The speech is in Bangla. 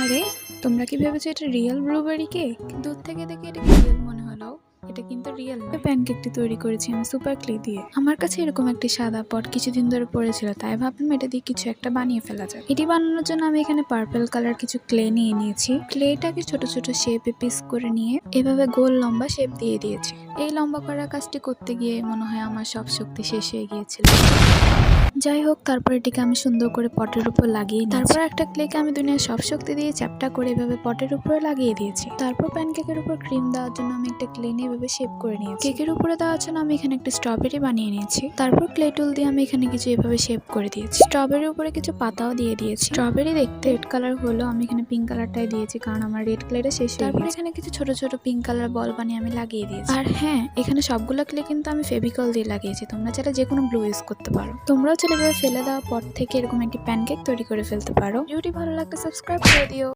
আরে তোমরা কি ভেবেছো এটা রিয়েল ব্লুবেরি কেক? দূর থেকে দেখে এটা কি রিয়েল মনে হলো, এটা কিন্তু রিয়েল না। প্যানকেকটি তৈরি করেছি আমি সুপার ক্লে দিয়ে। আমার কাছে এরকম একটি সাদা পট কিছুদিন ধরে পড়েছিল, তাই ভাবলাম এটা দিয়ে কিছু একটা বানিয়ে ফেলা যায়। এটি বানানোর জন্য আমি এখানে পার্পল কালার কিছু ক্লে নিয়ে নিয়েছি। ক্লেটাকে ছোট ছোট শেপে পিস করে নিয়ে এভাবে গোল লম্বা শেপ দিয়ে দিয়েছি। এই লম্বা করার কাজটি করতে গিয়ে মনে হয় আমার সব শক্তি শেষ হয়ে গিয়েছিল। যাই হোক, তারপর এটিকে আমি সুন্দর করে পটের উপর লাগিয়ে তারপর একটা ক্লেকে আমি দুনিয়ার সব শক্তি দিয়ে চ্যাপটা করে এভাবে পটের উপরে লাগিয়ে দিয়েছি। তারপর প্যানকেকের উপর ক্রিম দেওয়ার জন্য আমি একটা ক্লে নিয়ে এভাবে শেপ করে নিয়েছি। কেকের উপরে দেওয়ার জন্য আমি এখানে একটা স্ট্রবেরি বানিয়ে নিয়েছি। তারপর ক্লে টুল দিয়ে আমি এখানে কিছু এভাবে শেপ করে দিয়েছি। স্ট্রবেরির উপরে কিছু পাতাও দিয়ে দিয়েছি। স্ট্রবেরি দেখতে রেড কালার হলো, আমি এখানে পিঙ্ক কালারটাই দিয়েছি কারণ আমার রেড ক্লেটা শেষ হয়ে গেছে। তারপর এখানে কিছু ছোট ছোট পিঙ্ক কালার বল বানিয়ে আমি লাগিয়ে দিয়েছি। আর হ্যাঁ, এখানে সবগুলো ক্লে কিন্তু আমি ফেভিকল দিয়ে লাগিয়েছি। তোমরা চাইলে যে কোনো গ্লু ইউজ করতে পারো। তোমরাও চাইলে ফেলে দেওয়া পট থেকে এরকম একটি প্যানকেক তৈরি করে ফেলতে পারো। ভিডিওটি ভালো লাগলে সাবস্ক্রাইব করে দিও।